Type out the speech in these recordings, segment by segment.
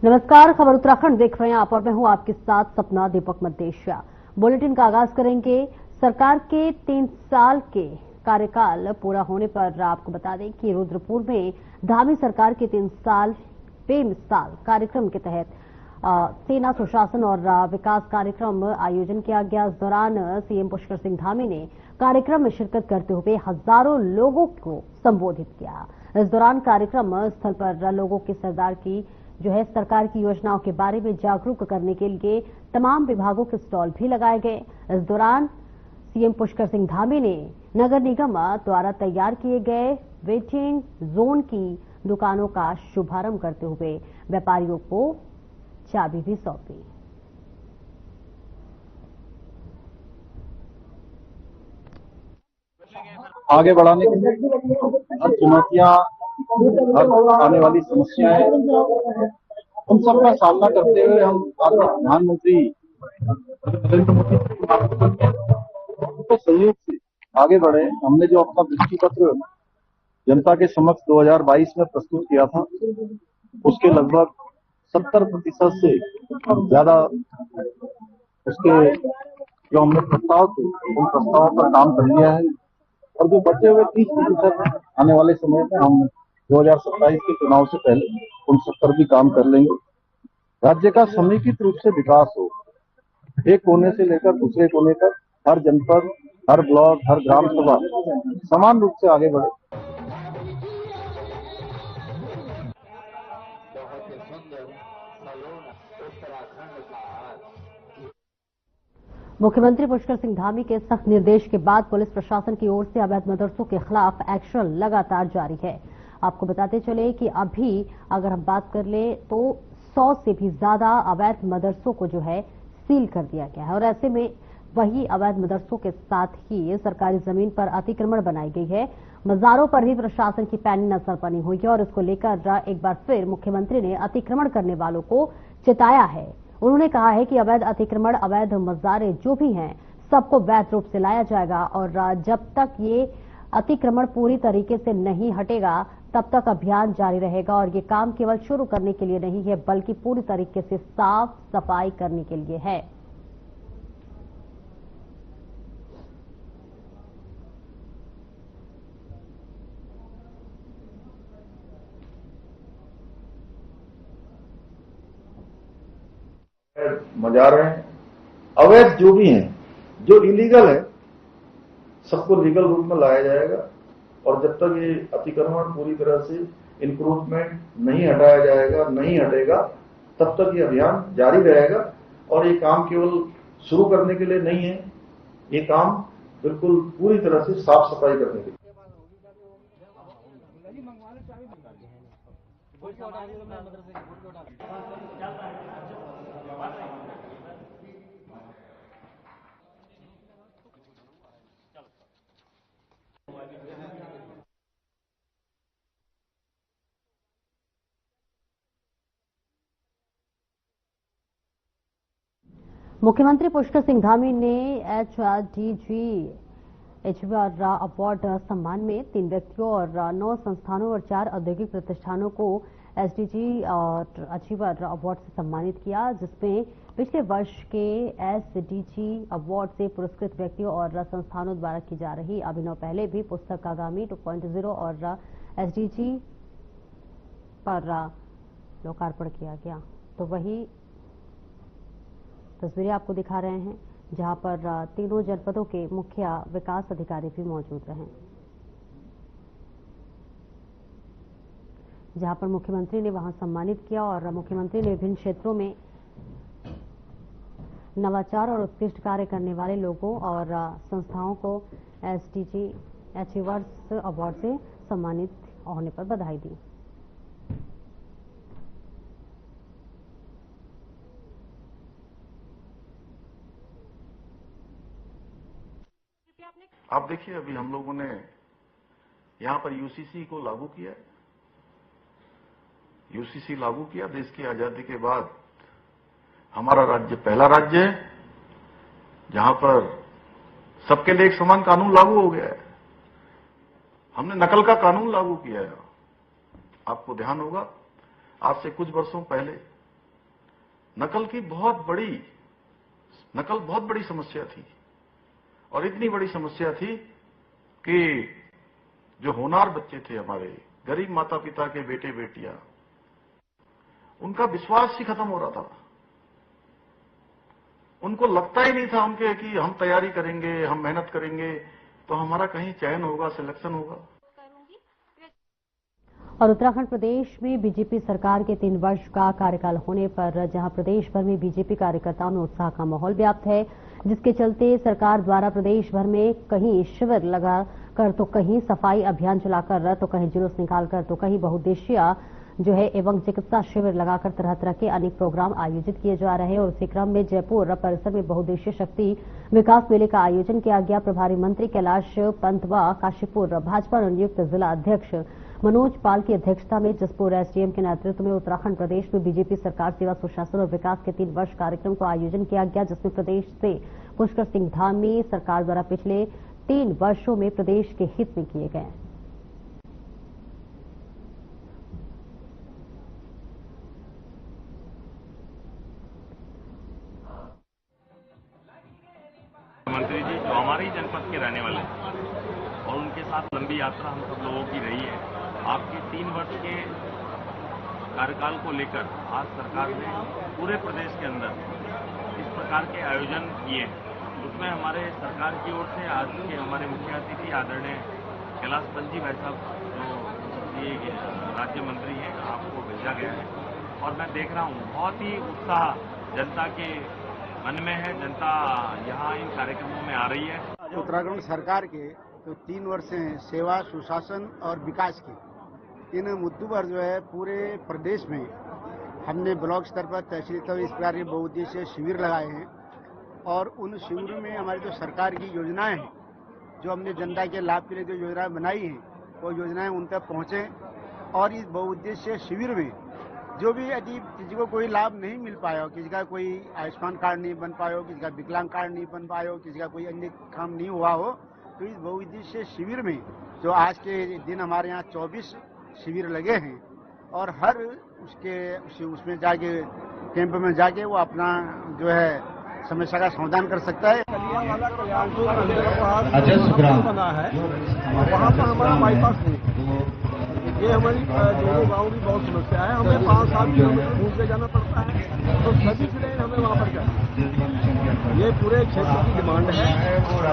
नमस्कार, खबर उत्तराखंड देख रहे हैं आप और मैं हूं आपके साथ सपना दीपक मद्देशिया। बुलेटिन का आगाज करेंगे। सरकार के 3 साल के कार्यकाल पूरा होने पर आपको बता दें कि रुद्रपुर में धामी सरकार के 3 साल बेमिसाल कार्यक्रम के तहत सेना सुशासन और विकास कार्यक्रम आयोजन किया गया। इस दौरान सीएम पुष्कर सिंह धामी ने कार्यक्रम में शिरकत करते हुए हजारों लोगों को संबोधित किया। इस दौरान कार्यक्रम स्थल पर लोगों के सरकार की योजनाओं के बारे में जागरूक करने के लिए तमाम विभागों के स्टॉल भी लगाए गए। इस दौरान सीएम पुष्कर सिंह धामी ने नगर निगम द्वारा तैयार किए गए वेटिंग जोन की दुकानों का शुभारंभ करते हुए व्यापारियों को चाबी भी सौंपी। आगे बढ़ाने के लिए हर चुनौतियां, हर आने वाली समस्याएं, उन सब का सामना करते हुए हम आपके प्रधानमंत्री नरेंद्र मोदी के सहयोग से आगे बढ़े। हमने जो अपना दृष्टि पत्र जनता के समक्ष 2022 में प्रस्तुत किया था, उसके लगभग 70% से ज्यादा उसके जो हमने प्रस्ताव थे, उन प्रस्तावों पर काम कर लिया है और जो बचे हुए 30% आने वाले समय में हम 2027 के चुनाव से पहले उन सब पर भी काम कर लेंगे। राज्य का समेकित रूप से विकास हो, एक कोने से लेकर दूसरे कोने तक हर जनपद, हर ब्लॉक, हर ग्राम सभा समान रूप से आगे बढ़े। मुख्यमंत्री पुष्कर सिंह धामी के सख्त निर्देश के बाद पुलिस प्रशासन की ओर से अवैध मदरसों के खिलाफ एक्शन लगातार जारी है। आपको बताते चले कि अभी अगर हम बात कर ले तो 100 से भी ज्यादा अवैध मदरसों को सील कर दिया गया है और ऐसे में वही अवैध मदरसों के साथ ही सरकारी जमीन पर अतिक्रमण बनाई गई है। मजारों पर भी प्रशासन की पैनी नजर बनी हुई है और इसको लेकर एक बार फिर मुख्यमंत्री ने अतिक्रमण करने वालों को चिताया है। उन्होंने कहा है कि अवैध अतिक्रमण, अवैध मजारे जो भी हैं, सबको वैध रूप से लाया जाएगा और जब तक ये अतिक्रमण पूरी तरीके से नहीं हटेगा तब तक अभियान जारी रहेगा और ये काम केवल शुरू करने के लिए नहीं है बल्कि पूरी तरीके से साफ सफाई करने के लिए है। मजार हैं, अवैध जो भी हैं, जो इलीगल है, सबको लीगल रूप में लाया जाएगा और जब तक ये अतिक्रमण पूरी तरह से इंक्रोचमेंट नहीं हटाया जाएगा, नहीं हटेगा, तब तक ये अभियान जारी रहेगा। और ये काम केवल शुरू करने के लिए नहीं है, ये काम बिल्कुल पूरी तरह से साफ सफाई करने के लिए। मुख्यमंत्री पुष्कर सिंह धामी ने HRDG अवार्ड सम्मान में 3 व्यक्तियों और 9 संस्थानों और 4 औद्योगिक प्रतिष्ठानों को एसडीजी अचीवर अवार्ड से सम्मानित किया, जिसमें पिछले वर्ष के एसडीजी अवार्ड से पुरस्कृत व्यक्तियों और संस्थानों द्वारा की जा रही अभिनव पहले भी पुस्तक आगामी 2.0 और एसडीजी पर लोकार्पण किया गया। तो वही तस्वीरें आपको दिखा रहे हैं जहां पर तीनों जनपदों के मुख्य विकास अधिकारी भी मौजूद रहे, जहां पर मुख्यमंत्री ने वहां सम्मानित किया और मुख्यमंत्री ने विभिन्न क्षेत्रों में नवाचार और उत्कृष्ट कार्य करने वाले लोगों और संस्थाओं को एसडीजी अचीवर्स अवार्ड से सम्मानित होने पर बधाई दी। आप देखिए, अभी हम लोगों ने यहां पर यूसीसी को लागू किया। यूसीसी लागू किया, देश की आजादी के बाद हमारा राज्य पहला राज्य है जहां पर सबके लिए एक समान कानून लागू हो गया है। हमने नकल का कानून लागू किया है। आपको ध्यान होगा, आज से कुछ वर्षों पहले नकल बहुत बड़ी समस्या थी, और इतनी बड़ी समस्या थी कि जो होनहार बच्चे थे हमारे, गरीब माता पिता के बेटे बेटियां, उनका विश्वास ही खत्म हो रहा था। उनको लगता ही नहीं था उनके कि हम तैयारी करेंगे, हम मेहनत करेंगे तो हमारा कहीं चयन होगा, सिलेक्शन होगा। और उत्तराखंड प्रदेश में बीजेपी सरकार के 3 वर्ष का कार्यकाल होने पर जहां प्रदेश भर में बीजेपी कार्यकर्ताओं में उत्साह का माहौल व्याप्त है, जिसके चलते सरकार द्वारा प्रदेश भर में कहीं शिविर लगाकर तो कहीं सफाई अभियान चलाकर तो कहीं जुलूस निकालकर तो कहीं बहुउद्देशीय एवं चिकित्सा शिविर लगाकर तरह तरह के अनेक प्रोग्राम आयोजित किए जा रहे हैं। और इसी क्रम में जयपुर परिसर में बहुउद्देशीय शक्ति विकास मेले का आयोजन किया गया। प्रभारी मंत्री कैलाश पंत व काशीपुर भाजपा नियुक्त जिला अध्यक्ष मनोज पाल की अध्यक्षता में जसपुर एसडीएम के नेतृत्व में उत्तराखंड प्रदेश में बीजेपी सरकार सेवा सुशासन और विकास के 3 वर्ष कार्यक्रम का आयोजन किया गया, जिसमें प्रदेश से पुष्कर सिंह धामी सरकार द्वारा पिछले 3 वर्षों में प्रदेश के हित में किए गए। मंत्री जी जो हमारे ही जनपद के रहने वाले हैं और उनके साथ लंबी यात्रा हम सब लोगों की रही है। आपके 3 वर्ष के कार्यकाल को लेकर आज सरकार ने पूरे प्रदेश के अंदर इस प्रकार के आयोजन किए हैं। उसमें हमारे सरकार की ओर से आज के हमारे मुख्य अतिथि आदरणीय कैलाश पंत जी भाई साहब जो ये राज्य मंत्री हैं, आपको भेजा गया है। और मैं देख रहा हूँ बहुत ही उत्साह जनता के मन में है, जनता यहाँ इन कार्यक्रमों में आ रही है। उत्तराखंड सरकार के तो 3 वर्ष हैं सेवा, सुशासन और विकास की, इन मुद्दों पर पूरे प्रदेश में हमने ब्लॉक स्तर पर, तहसील स्तर पर इस प्रकार के बहुउद्देशीय शिविर लगाए हैं। और उन शिविरों में हमारी जो सरकार की योजनाएं हैं, जो हमने जनता के लाभ के लिए जो योजनाएं बनाई हैं, वो योजनाएं उन तक पहुंचे। और इस बहुउद्देशीय शिविर में जो भी यदि किसी को कोई लाभ नहीं मिल पाया हो, किसी का कोई आयुष्मान कार्ड नहीं बन पाया हो, किसी का विकलांग कार्ड नहीं बन पाया हो, किसी का कोई अन्य काम नहीं हुआ हो, तो इस बहुउद्देशीय शिविर में जो आज के दिन हमारे यहाँ 24 शिविर लगे हैं और हर उसमें जाके कैंप में जाके वो अपना समस्या का समाधान कर सकता है। वाला कल्याणपुर बना है, वहाँ पर हमारा बाईपास नहीं, ये हमारी दोनों गाँव की बहुत समस्या है। हमें 5-7 किलोमीटर घूम के जाना पड़ता है, तो सभी ट्रेन हमें वहाँ पर जाना, ये पूरे क्षेत्र की डिमांड है।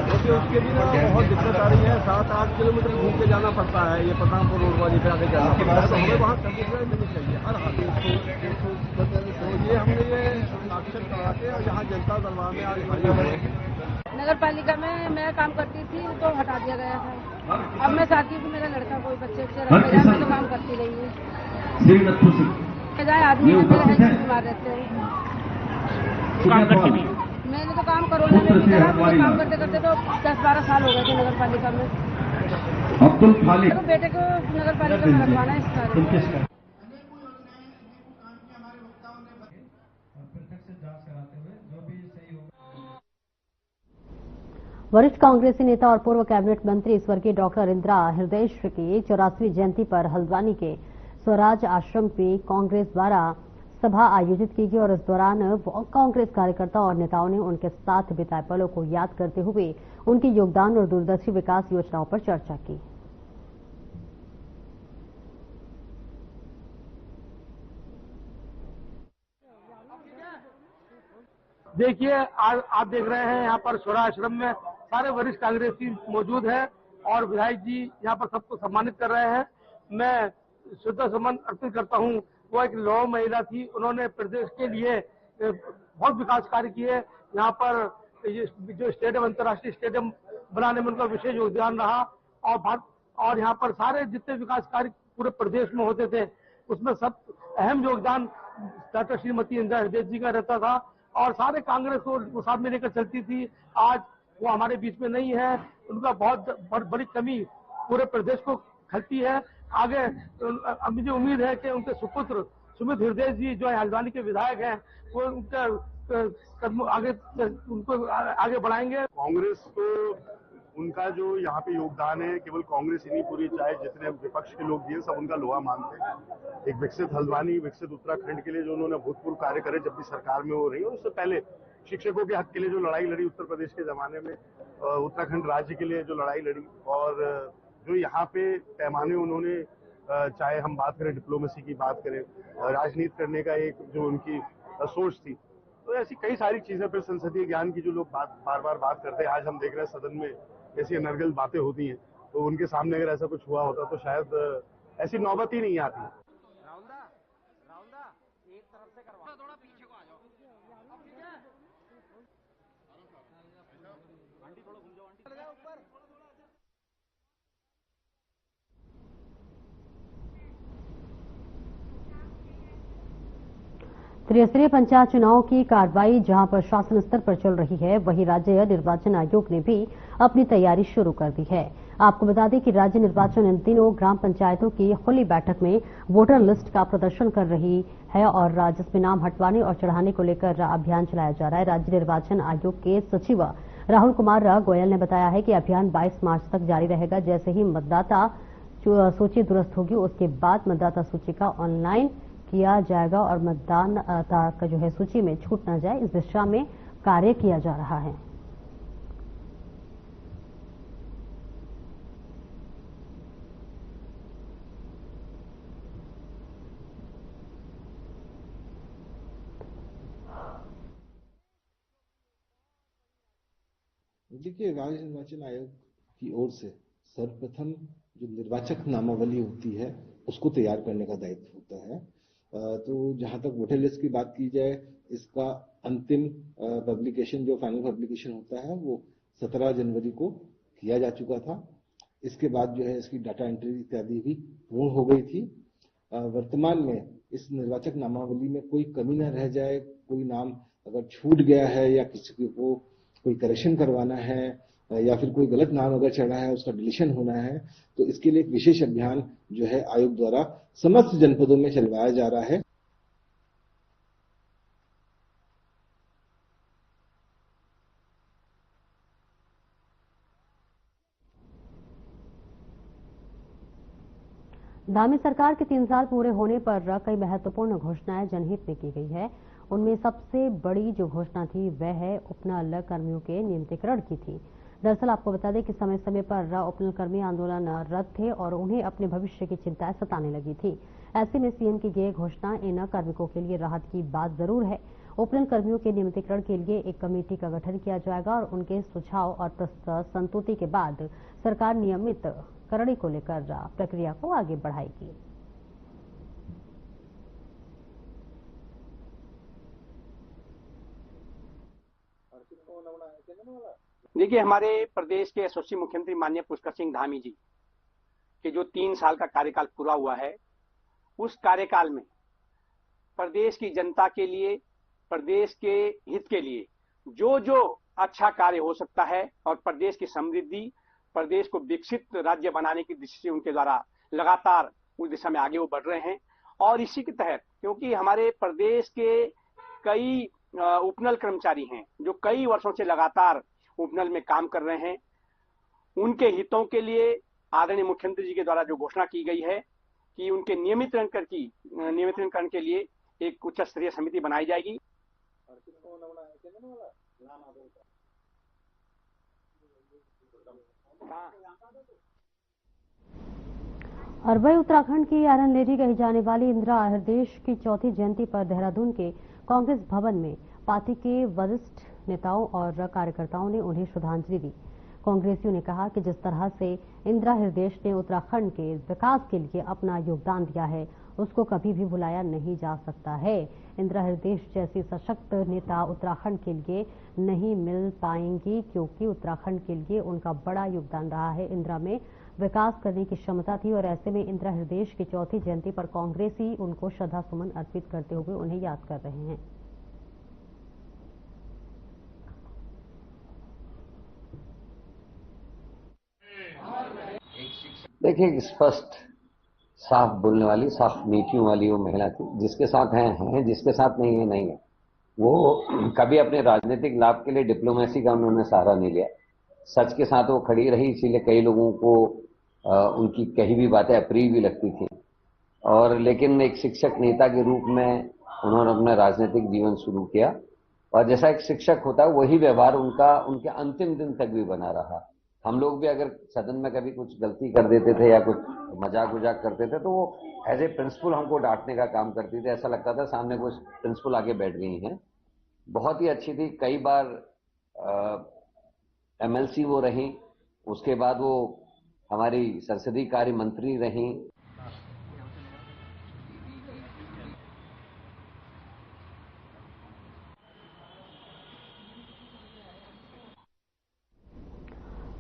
क्योंकि उसके लिए बहुत दिक्कत आ रही है, 7-8 किलोमीटर घूम के जाना पड़ता है, ये पठानपुर रोड वाली पे आगे जाना पड़ता है। तो हमें वहाँ सभी ट्रेन मिलनी चाहिए हर हाल में। तो ये हमने ये अक्षर करा के और यहाँ जनता दरबार में आज नगर पालिका में मैं काम करती थी तो हटा दिया गया था। अब मैं चाहती हूँ कि मेरा लड़का कोई बच्चे रखे, मैं तो काम करती रही हूँ। आदमी बीमार रहते हैं, मैंने तो काम कोरोना में भी करा, मुझे काम करते करते तो 10-12 साल हो गए थे नगर पालिका में। तो बेटे को नगर पालिका में रखवाना है इस कारण। वरिष्ठ कांग्रेसी नेता और पूर्व कैबिनेट मंत्री स्वर्गीय डॉक्टर इंदिरा हृदयेश्वर की 84वीं जयंती पर हल्द्वानी के स्वराज आश्रम में कांग्रेस द्वारा सभा आयोजित की गई और इस दौरान कांग्रेस कार्यकर्ताओं और नेताओं ने उनके साथ बिताए पलों को याद करते हुए उनके योगदान और दूरदर्शी विकास योजनाओं पर चर्चा की। देखिए, आज आप देख रहे हैं यहाँ पर स्वराज आश्रम में सारे वरिष्ठ कांग्रेसी मौजूद हैं और विधायक जी यहाँ पर सबको सम्मानित कर रहे हैं। मैं श्रद्धा सुमन अर्पित करता हूँ। वो एक लौह महिला थी, उन्होंने प्रदेश के लिए बहुत विकास कार्य किए। यहाँ पर जो स्टेडियम, अंतर्राष्ट्रीय स्टेडियम बनाने में उनका विशेष योगदान रहा और यहाँ पर सारे जितने विकास कार्य पूरे प्रदेश में होते थे उसमें सब अहम योगदान डॉक्टर श्रीमती इंदिरा हृदयेश्वर जी का रहता था और सारे कांग्रेस को साथ में लेकर चलती थी। आज वो हमारे बीच में नहीं है, उनका बहुत बड़ी कमी पूरे प्रदेश को खलती है। आगे मुझे उम्मीद है कि उनके सुपुत्र सुमित हृदयेश्वर जी जो हल्द्वानी के विधायक हैं, वो उनका कदम उनको आगे बढ़ाएंगे। कांग्रेस को उनका जो यहाँ पे योगदान है केवल कांग्रेस ही नहीं, पूरी चाहे जितने विपक्ष के लोग दिए सब उनका लोहा मानते हैं। एक विकसित हल्द्वानी, विकसित उत्तराखंड के लिए जो उन्होंने भूतपूर्व कार्य करे जब भी सरकार में वो रही, और उससे पहले शिक्षकों के हक के लिए जो लड़ाई लड़ी उत्तर प्रदेश के जमाने में, उत्तराखंड राज्य के लिए जो लड़ाई लड़ी, और जो यहाँ पे पैमाने उन्होंने, चाहे हम बात करें डिप्लोमेसी की बात करें, राजनीति करने का एक जो उनकी सोच थी, तो ऐसी कई सारी चीजें, फिर संसदीय ज्ञान की जो लोग बार बार बात करते हैं, आज हम देख रहे हैं सदन में ऐसी अनर्गल बातें होती हैं, तो उनके सामने अगर ऐसा कुछ हुआ होता तो शायद ऐसी नौबत ही नहीं आती। एक तरफ से करवा, थोड़ा पीछे को आ जाओ, आंटी थोड़ा घूम जाओ, आंटी ऊपर। त्रिस्तरीय पंचायत चुनाव की कार्रवाई जहां पर शासन स्तर पर चल रही है, वहीं राज्य निर्वाचन आयोग ने भी अपनी तैयारी शुरू कर दी है। आपको बता दें कि राज्य निर्वाचन इन दिनों ग्राम पंचायतों की खुली बैठक में वोटर लिस्ट का प्रदर्शन कर रही है और जिसमें नाम हटवाने और चढ़ाने को लेकर अभियान चलाया जा रहा है। राज्य निर्वाचन आयोग के सचिव राहुल कुमार गोयल ने बताया है कि अभियान 22 मार्च तक जारी रहेगा। जैसे ही मतदाता सूची दुरुस्त होगी उसके बाद मतदाता सूची का ऑनलाइन किया जाएगा और मतदाता का जो है सूची में छूट न जाए, इस दिशा में कार्य किया जा रहा है। देखिए, राज्य निर्वाचन आयोग की ओर से सर्वप्रथम जो निर्वाचक नामावली होती है उसको तैयार करने का दायित्व होता है। तो जहां तक वोटर लिस्ट की बात की जाए, इसका अंतिम पब्लिकेशन, जो फाइनल पब्लिकेशन होता है, वो 17 जनवरी को किया जा चुका था। इसके बाद जो है इसकी डाटा एंट्री इत्यादि भी पूर्ण हो गई थी। वर्तमान में इस निर्वाचक नामावली में कोई कमी न रह जाए, कोई नाम अगर छूट गया है या किसी को कोई करेक्शन करवाना है या फिर कोई गलत नाम अगर चढ़ा है उसका डिलीशन होना है, तो इसके लिए एक विशेष अभियान जो है आयोग द्वारा समस्त जनपदों में चलवाया जा रहा है। धामी सरकार के 3 साल पूरे होने पर कई महत्वपूर्ण घोषणाएं जनहित में की गई है। उनमें सबसे बड़ी जो घोषणा थी वह है उपनल कर्मियों के नियमितीकरण की थी। दरअसल आपको बता दें कि समय समय पर उपनल कर्मी आंदोलनरत थे और उन्हें अपने भविष्य की चिंताएं सताने लगी थी। ऐसे में सीएम की यह घोषणा इन कार्मिकों के लिए राहत की बात जरूर है। उपनल कर्मियों के नियमितीकरण के लिए एक कमेटी का गठन किया जाएगा और उनके सुझाव और संतुष्टि के बाद सरकार नियमित करने को लेकर प्रक्रिया को आगे बढ़ाएगी। देखिए, हमारे प्रदेश के यशस्वी मुख्यमंत्री माननीय पुष्कर सिंह धामी जी के जो 3 साल का कार्यकाल पूरा हुआ है, उस कार्यकाल में प्रदेश की जनता के लिए, प्रदेश के हित के लिए जो जो अच्छा कार्य हो सकता है और प्रदेश की समृद्धि, प्रदेश को विकसित राज्य बनाने की दिशा से उनके द्वारा लगातार उस दिशा में आगे वो बढ़ रहे हैं। और इसी के तहत, क्योंकि हमारे प्रदेश के कई उपनल कर्मचारी हैं जो कई वर्षों से लगातार उपनल में काम कर रहे हैं, उनके हितों के लिए आदरणीय मुख्यमंत्री जी के द्वारा जो घोषणा की गई है कि उनके नियमितीकरण के लिए एक उच्च स्तरीय समिति बनाई जाएगी। अरवई उत्तराखंड की आयरन लेडी कही जाने वाली इंदिरा हृदयेश की चौथी जयंती पर देहरादून के कांग्रेस भवन में पार्टी के वरिष्ठ नेताओं और कार्यकर्ताओं ने उन्हें श्रद्धांजलि दी। कांग्रेसियों ने कहा कि जिस तरह से इंदिरा हृदयेश ने उत्तराखंड के विकास के लिए अपना योगदान दिया है, उसको कभी भी भुलाया नहीं जा सकता है। इंदिरा हृदयेश जैसी सशक्त नेता उत्तराखंड के लिए नहीं मिल पाएंगी, क्योंकि उत्तराखंड के लिए उनका बड़ा योगदान रहा है। इंदिरा में विकास करने की क्षमता थी और ऐसे में इंदिरा हृदयेश की चौथी जयंती पर कांग्रेसी उनको श्रद्धा सुमन अर्पित करते हुए उन्हें याद कर रहे हैं। देखिए, स्पष्ट साफ बोलने वाली, साफ नीतियों वाली वो महिला थी। जिसके साथ हैं, जिसके साथ नहीं है नहीं है। वो कभी अपने राजनीतिक लाभ के लिए डिप्लोमेसी का उन्होंने सहारा नहीं लिया। सच के साथ वो खड़ी रही, इसीलिए कई लोगों को उनकी कही भी बातें अप्रिय भी लगती थी। और लेकिन एक शिक्षक नेता के रूप में उन्होंने अपना राजनीतिक जीवन शुरू किया, और जैसा एक शिक्षक होता है वही व्यवहार उनका उनके अंतिम दिन तक भी बना रहा। हम लोग भी अगर सदन में कभी कुछ गलती कर देते थे या कुछ मजाक उजाक करते थे तो वो एज ए प्रिंसिपल हमको डांटने का काम करती थी। ऐसा लगता था सामने कुछ प्रिंसिपल आगे बैठ गई हैं। बहुत ही अच्छी थी। कई बार एमएलसी वो रही, उसके बाद वो हमारी संसदीय कार्य मंत्री रही।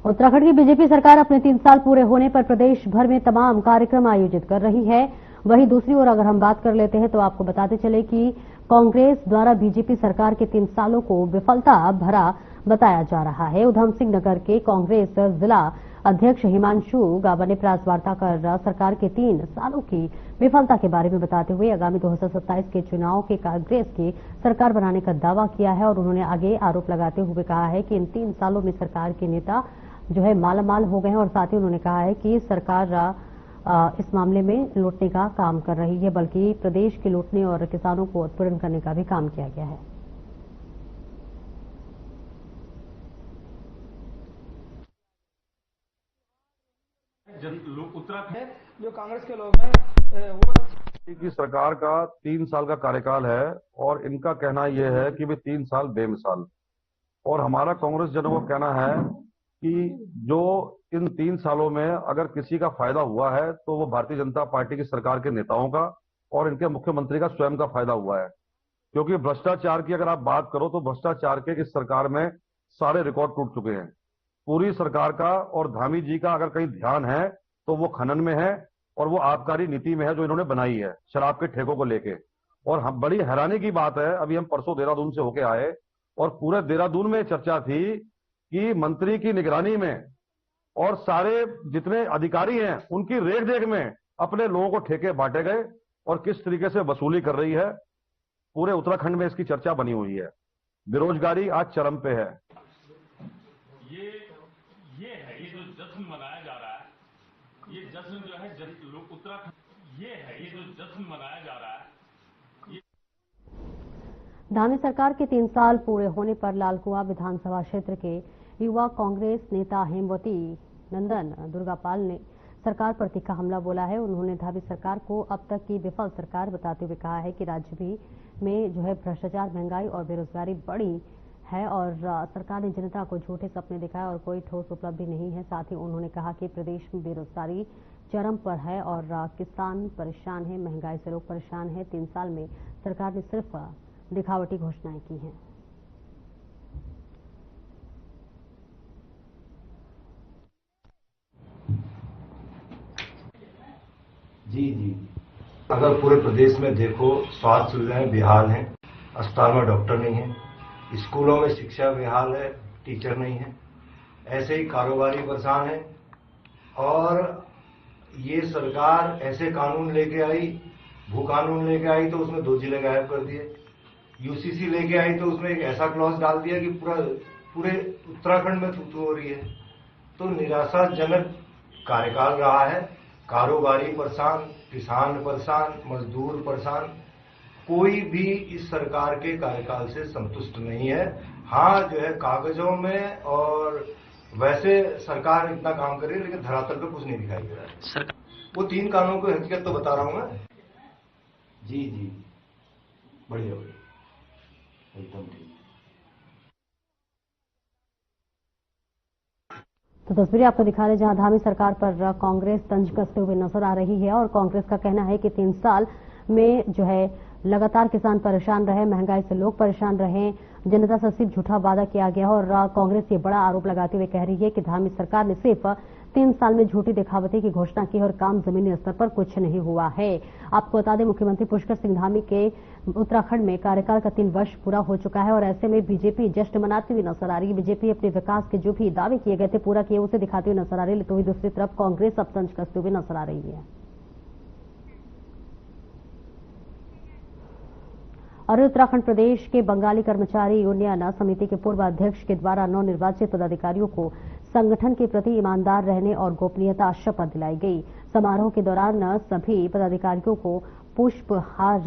उत्तराखंड की बीजेपी सरकार अपने 3 साल पूरे होने पर प्रदेश भर में तमाम कार्यक्रम आयोजित कर रही है। वहीं दूसरी ओर अगर हम बात कर लेते हैं तो आपको बताते चले कि कांग्रेस द्वारा बीजेपी सरकार के 3 सालों को विफलता भरा बताया जा रहा है। उधम सिंह नगर के कांग्रेस जिला अध्यक्ष हिमांशु गाबा ने प्रेस वार्ता कर सरकार के 3 सालों की विफलता के बारे में बताते हुए आगामी 2027 के चुनाव के कांग्रेस की सरकार बनाने का दावा किया है। और उन्होंने आगे आरोप लगाते हुए कहा है कि इन 3 सालों में सरकार के नेता जो है मालामाल हो गए हैं। और साथ ही उन्होंने कहा है कि सरकार इस मामले में लूटने का काम कर रही है, बल्कि प्रदेश के लूटने और किसानों को उत्पीड़न करने का भी काम किया गया है। उत्तराखंड जो कांग्रेस के लोग हैं वो की सरकार का 3 साल का कार्यकाल है और इनका कहना यह है कि वे 3 साल बेमिसाल। और हमारा कांग्रेस जनों का कहना है कि जो इन 3 सालों में अगर किसी का फायदा हुआ है तो वो भारतीय जनता पार्टी की सरकार के नेताओं का और इनके मुख्यमंत्री का स्वयं का फायदा हुआ है। क्योंकि भ्रष्टाचार की अगर आप बात करो तो भ्रष्टाचार के इस सरकार में सारे रिकॉर्ड टूट चुके हैं। पूरी सरकार का और धामी जी का अगर कहीं ध्यान है तो वो खनन में है और वो आबकारी नीति में है जो इन्होंने बनाई है शराब के ठेकों को लेके। और हम बड़ी हैरानी की बात है, अभी हम परसों देहरादून से होके आए और पूरे देहरादून में चर्चा थी कि मंत्री की निगरानी में और सारे जितने अधिकारी हैं उनकी रेख देख में अपने लोगों को ठेके बांटे गए और किस तरीके से वसूली कर रही है। पूरे उत्तराखंड में इसकी चर्चा बनी हुई है। बेरोजगारी आज चरम पे है। ये जो जश्न मनाया जा रहा है, ये जश्न जो है उत्तराखंड ये जो जश्न मनाया जा रहा है। धामी सरकार के 3 साल पूरे होने पर लालकुआ विधानसभा क्षेत्र के युवा कांग्रेस नेता हेमवती नंदन दुर्गापाल ने सरकार पर तीखा हमला बोला है। उन्होंने धामी सरकार को अब तक की विफल सरकार बताते हुए कहा है कि राज्य भी में जो है भ्रष्टाचार, महंगाई और बेरोजगारी बड़ी है और सरकार ने जनता को झूठे सपने दिखाए और कोई ठोस उपलब्धि नहीं है। साथ ही उन्होंने कहा कि प्रदेश में बेरोजगारी चरम पर है और किसान परेशान है, महंगाई से लोग परेशान है। 3 साल में सरकार ने सिर्फ दिखावटी घोषणाएं की हैं। जी अगर पूरे प्रदेश में देखो स्वास्थ्य सुविधाएं बेहाल हैं, अस्पताल में डॉक्टर नहीं है, स्कूलों में शिक्षा बेहाल है, टीचर नहीं है, ऐसे ही कारोबारी परेशान है। और ये सरकार ऐसे कानून लेके आई, भू कानून लेके आई तो उसमें 2 जिले गायब कर दिए, यूसीसी लेके आई तो उसमें एक ऐसा क्लॉज डाल दिया कि पूरे उत्तराखंड में थू हो रही है। तो निराशाजनक कार्यकाल रहा है। कारोबारी परेशान, किसान परेशान, मजदूर परेशान, कोई भी इस सरकार के कार्यकाल से संतुष्ट नहीं है। हाँ जो है कागजों में और वैसे सरकार इतना काम कर रही है लेकिन धरातल पे कुछ नहीं दिखाई दे रहा है। वो 3 कानूनों की हकीकत तो बता रहा हूं मैं। जी बढ़िया एकदम ठीक। तो तस्वीरें आपको दिखा रहे जहां धामी सरकार पर कांग्रेस तंज कसते हुए नजर आ रही है और कांग्रेस का कहना है कि 3 साल में जो है लगातार किसान परेशान रहे, महंगाई से लोग परेशान रहे, जनता से सिर्फ झूठा वादा किया गया और कांग्रेस ये बड़ा आरोप लगाते हुए कह रही है कि धामी सरकार ने सिर्फ 3 साल में झूठी दिखावटी की घोषणा की और काम जमीनी स्तर पर कुछ नहीं हुआ है। आपको बता दें मुख्यमंत्री पुष्कर सिंह धामी के उत्तराखंड में कार्यकाल का 3 वर्ष पूरा हो चुका है और ऐसे में बीजेपी जश्न मनाती हुई नजर आ रही है। बीजेपी अपने विकास के जो भी दावे किए गए थे पूरा किए उसे दिखाती हुई नजर आ रही है, तो वही दूसरी तरफ कांग्रेस अब तंज कसते हुए नजर आ रही है। और उत्तराखंड प्रदेश के बंगाली कर्मचारी यूनियन समिति के पूर्व अध्यक्ष के द्वारा नवनिर्वाचित पदाधिकारियों को संगठन के प्रति ईमानदार रहने और गोपनीयता शपथ दिलाई गई। समारोह के दौरान सभी पदाधिकारियों को पुष्पहार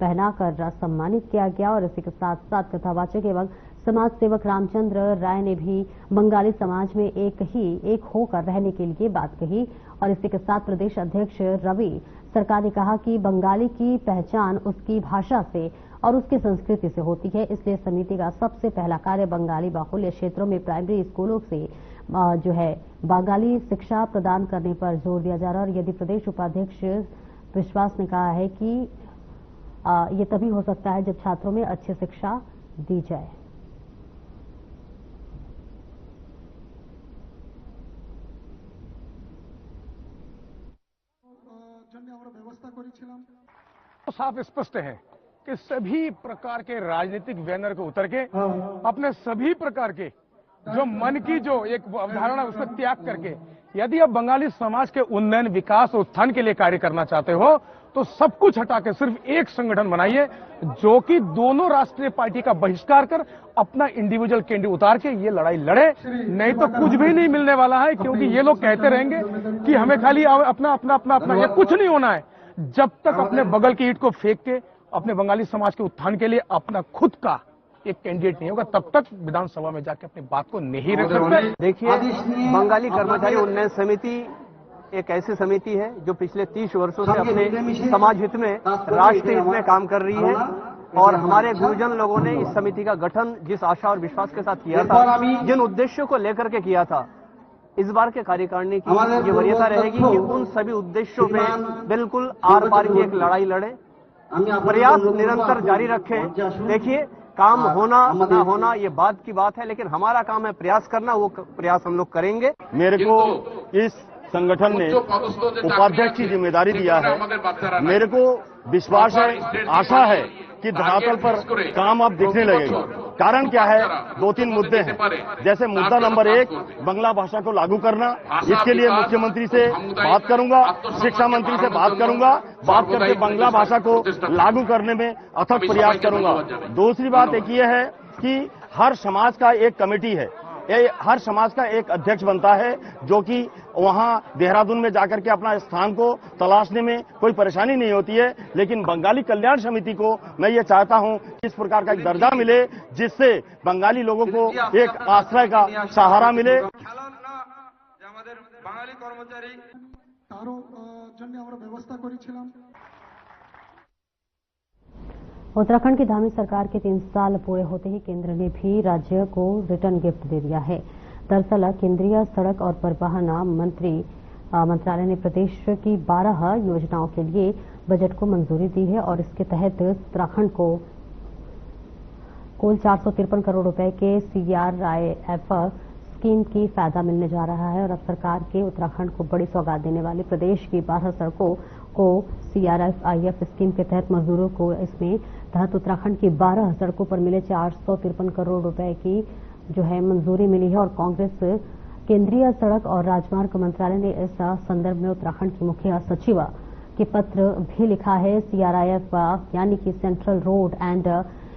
पहनाकर सम्मानित किया गया और इसी के साथ साथ कथावाचक एवं समाज सेवक रामचंद्र राय ने भी बंगाली समाज में एक होकर रहने के लिए बात कही और इसी के साथ प्रदेश अध्यक्ष रवि सरकार ने कहा कि बंगाली की पहचान उसकी भाषा से और उसकी संस्कृति से होती है, इसलिए समिति का सबसे पहला कार्य बंगाली बाहुल्य क्षेत्रों में प्राइमरी स्कूलों से बंगाली शिक्षा प्रदान करने पर जोर दिया जा रहा है। और यदि प्रदेश उपाध्यक्ष विश्वास ने कहा है कि ये तभी हो सकता है जब छात्रों में अच्छी शिक्षा दी जाए। तो साफ स्पष्ट है कि सभी प्रकार के राजनीतिक बैनर को उतर के अपने सभी प्रकार के जो मन की जो एक अवधारणा उसको त्याग करके यदि आप बंगाली समाज के उन्नयन, विकास और उत्थान के लिए कार्य करना चाहते हो तो सब कुछ हटा के सिर्फ एक संगठन बनाइए जो कि दोनों राष्ट्रीय पार्टी का बहिष्कार कर अपना इंडिविजुअल कैंडिडेट उतार के ये लड़ाई लड़े, नहीं तो कुछ भी नहीं मिलने वाला है। क्योंकि ये लोग कहते रहेंगे कि हमें खाली अपना अपना अपना अपना, ये कुछ नहीं होना है जब तक अपने बगल की ईंट को फेंक के अपने बंगाली समाज के उत्थान के लिए अपना खुद का एक कैंडिडेट नहीं होगा, तब तक विधानसभा में जाके अपनी बात को नहीं रख सकते। देखिए, बंगाली कर्मचारी उन्नयन समिति एक ऐसी समिति है जो पिछले 30 वर्षों से अपने समाज हित में, राष्ट्र हित में काम कर रही है और हमारे गुरुजन लोगों ने इस समिति का गठन जिस आशा और विश्वास के साथ किया था, जिन उद्देश्यों को लेकर के किया था, इस बार के कार्यकारिणी की ये वरीयता रहेगी कि उन सभी उद्देश्यों में बिल्कुल आर पार की एक लड़ाई लड़े, प्रयास निरंतर जारी रखें। देखिए, काम होना ना होना ये बात की बात है, लेकिन हमारा काम है प्रयास करना, वो प्रयास हम लोग करेंगे। मेरे को इस संगठन ने उपाध्यक्ष की जिम्मेदारी दिया है। मेरे को विश्वास है, आशा है कि धरातल पर काम अब दिखने लगेगा। कारण क्या है? 2-3 मुद्दे हैं। जैसे मुद्दा नंबर 1, बांग्ला भाषा को लागू करना। इसके लिए मुख्यमंत्री से बात करूंगा, शिक्षा मंत्री से बात करूंगा, बात करके बांग्ला भाषा को लागू करने में अथक प्रयास करूंगा। दूसरी बात एक ये है कि हर समाज का एक कमेटी है, हर समाज का एक अध्यक्ष बनता है जो कि वहां देहरादून में जाकर के अपना स्थान को तलाशने में कोई परेशानी नहीं होती है। लेकिन बंगाली कल्याण समिति को मैं ये चाहता हूं कि इस प्रकार का एक दर्जा मिले जिससे बंगाली लोगों को एक आश्रय का सहारा मिले। उत्तराखंड की धामी सरकार के 3 साल पूरे होते ही केंद्र ने भी राज्य को रिटर्न गिफ्ट दे दिया है। दरअसल केंद्रीय सड़क और परिवहन मंत्रालय ने प्रदेश की 12 योजनाओं के लिए बजट को मंजूरी दी है और इसके तहत उत्तराखंड को कुल 453 करोड़ रुपए के CRIF स्कीम की फायदा मिलने जा रहा है। और अब सरकार के उत्तराखंड को बड़ी सौगात देने वाली प्रदेश की 12 सड़कों को CRIF स्कीम के तहत मजदूरों को इसमें तहत उत्तराखंड की 12 सड़कों पर मिले 453 करोड़ रुपए की जो है मंजूरी मिली है। और कांग्रेस केंद्रीय सड़क और राजमार्ग मंत्रालय ने इस संदर्भ में उत्तराखंड की मुख्य सचिव के पत्र भी लिखा है। CRIF यानी कि central road and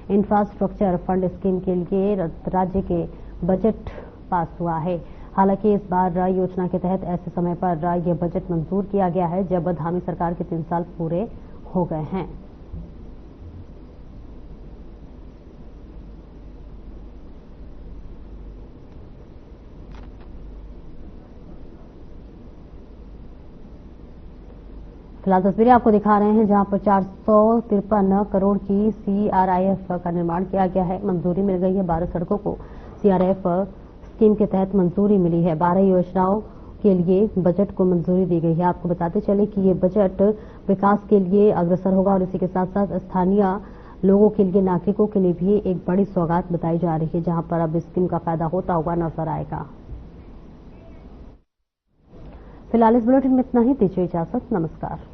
infrastructure fund scheme के लिए राज्य के बजट पास हुआ है। हालांकि इस बार योजना के तहत ऐसे समय पर यह बजट मंजूर किया गया है जब धामी सरकार के 3 साल पूरे हो गए हैं। फिलहाल तस्वीरें आपको दिखा रहे हैं जहां पर 453 करोड़ की CRIF का निर्माण किया गया है। मंजूरी मिल गई है। 12 सड़कों को CRIF स्कीम के तहत मंजूरी मिली है। 12 योजनाओं के लिए बजट को मंजूरी दी गई है। आपको बताते चले कि ये बजट विकास के लिए अग्रसर होगा और इसी के साथ साथ स्थानीय लोगों के लिए, नागरिकों के लिए भी एक बड़ी सौगात बताई जा रही है जहां पर अब स्कीम का फायदा होता हुआ नजर आएगा। फिलहाल इस बुलेटिन में इतना ही। दीजिए इजाजत। नमस्कार।